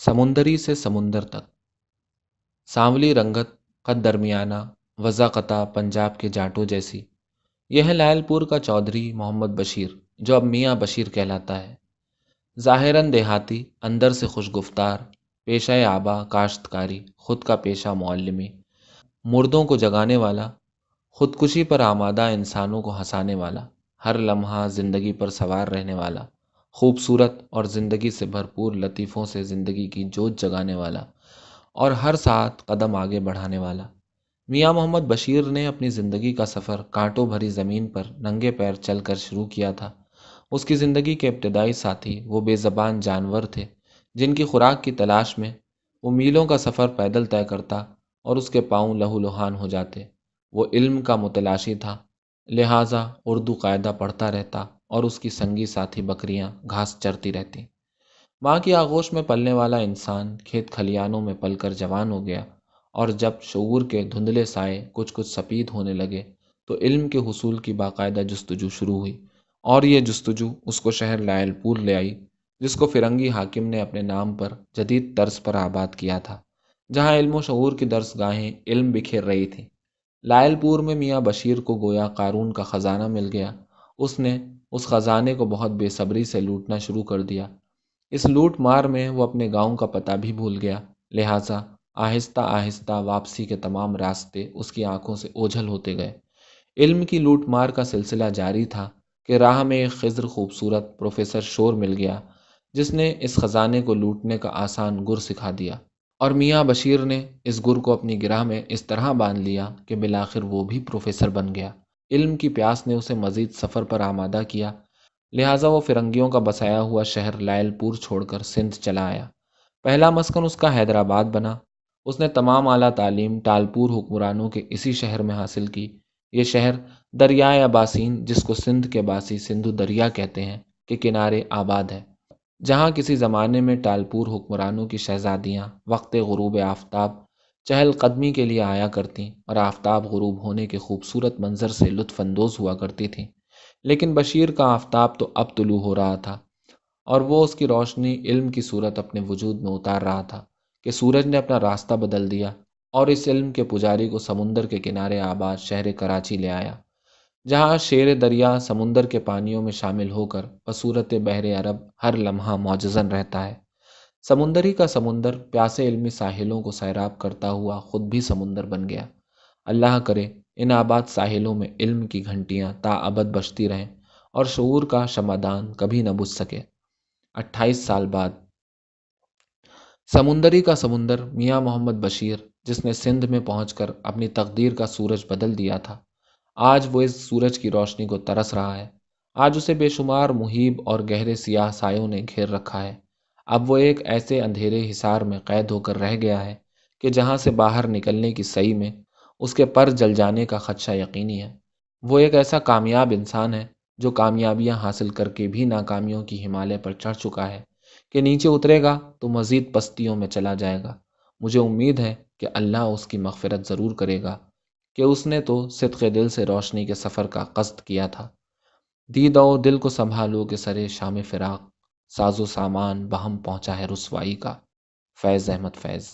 سمندری سے سمندر تک، سانولی رنگت، قد درمیانہ، وضع قطع پنجاب کے جاٹوں جیسی، یہ ہے لائل پور کا چودھری محمد بشیر، جو اب میاں بشیر کہلاتا ہے۔ ظاہراً دیہاتی، اندر سے خوش گفتار، پیشہ آبا کاشتکاری، خود کا پیشہ معلمی، مردوں کو جگانے والا، خودکشی پر آمادہ انسانوں کو ہنسانے والا، ہر لمحہ زندگی پر سوار رہنے والا، خوبصورت اور زندگی سے بھرپور لطیفوں سے زندگی کی جوت جگانے والا، اور ہر ساتھ قدم آگے بڑھانے والا، میاں محمد بشیر نے اپنی زندگی کا سفر کانٹوں بھری زمین پر ننگے پیر چل کر شروع کیا تھا۔ اس کی زندگی کے ابتدائی ساتھی وہ بے زبان جانور تھے، جن کی خوراک کی تلاش میں وہ میلوں کا سفر پیدل طے کرتا اور اس کے پاؤں لہو لہان ہو جاتے۔ وہ علم کا متلاشی تھا، لہٰذا اردو قاعدہ پڑھتا رہتا اور اس کی سنگی ساتھی بکریاں گھاس چرتی رہتی۔ ماں کی آغوش میں پلنے والا انسان کھیت کھلیانوں میں پل کر جوان ہو گیا، اور جب شعور کے دھندلے سائے کچھ کچھ سفید ہونے لگے تو علم کے حصول کی باقاعدہ جستجو شروع ہوئی، اور یہ جستجو اس کو شہر لائل پور لے آئی، جس کو فرنگی حاکم نے اپنے نام پر جدید طرز پر آباد کیا تھا، جہاں علم و شعور کی درس گاہیں علم بکھیر رہی تھیں۔ لائل پور میں میاں بشیر کو گویا قارون کا خزانہ مل گیا۔ اس نے اس خزانے کو بہت بے صبری سے لوٹنا شروع کر دیا۔ اس لوٹ مار میں وہ اپنے گاؤں کا پتہ بھی بھول گیا، لہٰذا آہستہ آہستہ واپسی کے تمام راستے اس کی آنکھوں سے اوجھل ہوتے گئے۔ علم کی لوٹ مار کا سلسلہ جاری تھا کہ راہ میں ایک خضر خوبصورت پروفیسر شور مل گیا، جس نے اس خزانے کو لوٹنے کا آسان گر سکھا دیا، اور میاں بشیر نے اس گر کو اپنی گرہ میں اس طرح باندھ لیا کہ بالآخر وہ بھی پروفیسر بن گیا۔ علم کی پیاس نے اسے مزید سفر پر آمادہ کیا، لہٰذا وہ فرنگیوں کا بسایا ہوا شہر لائل پور چھوڑ کر سندھ چلا آیا۔ پہلا مسکن اس کا حیدرآباد بنا۔ اس نے تمام اعلیٰ تعلیم ٹالپور حکمرانوں کے اسی شہر میں حاصل کی۔ یہ شہر دریائے اباسین، جس کو سندھ کے باسی سندھو دریا کہتے ہیں، کے کنارے آباد ہے، جہاں کسی زمانے میں ٹالپور حکمرانوں کی شہزادیاں وقت غروب آفتاب چہل قدمی کے لیے آیا کرتیں اور آفتاب غروب ہونے کے خوبصورت منظر سے لطف اندوز ہوا کرتی تھیں۔ لیکن بشیر کا آفتاب تو اب طلوع ہو رہا تھا، اور وہ اس کی روشنی علم کی صورت اپنے وجود میں اتار رہا تھا کہ سورج نے اپنا راستہ بدل دیا اور اس علم کے پجاری کو سمندر کے کنارے آباد شہر کراچی لے آیا، جہاں شیر دریا سمندر کے پانیوں میں شامل ہو کر بصورت بحر عرب ہر لمحہ معجزن رہتا ہے۔ سمندری کا سمندر پیاسے علمی ساحلوں کو سیراب کرتا ہوا خود بھی سمندر بن گیا۔ اللہ کرے ان آباد ساحلوں میں علم کی گھنٹیاں تا ابد بجتی رہیں اور شعور کا شمعدان کبھی نہ بجھ سکے۔ 28 سال بعد سمندری کا سمندر میاں محمد بشیر، جس نے سندھ میں پہنچ کر اپنی تقدیر کا سورج بدل دیا تھا، آج وہ اس سورج کی روشنی کو ترس رہا ہے۔ آج اسے بے شمار محیب اور گہرے سیاہ سایوں نے گھیر رکھا ہے۔ اب وہ ایک ایسے اندھیرے حصار میں قید ہو کر رہ گیا ہے کہ جہاں سے باہر نکلنے کی سعی میں اس کے پر جل جانے کا خدشہ یقینی ہے۔ وہ ایک ایسا کامیاب انسان ہے جو کامیابیاں حاصل کر کے بھی ناکامیوں کی ہمالیہ پر چڑھ چکا ہے کہ نیچے اترے گا تو مزید پستیوں میں چلا جائے گا۔ مجھے امید ہے کہ اللہ اس کی مغفرت ضرور کرے گا کہ اس نے تو صدق دل سے روشنی کے سفر کا قصد کیا تھا۔ دیدو دل کو سنبھالو کہ سرے شام فراق، ساز و سامان بہم پہنچا ہے رسوائی کا۔ فیض احمد فیض۔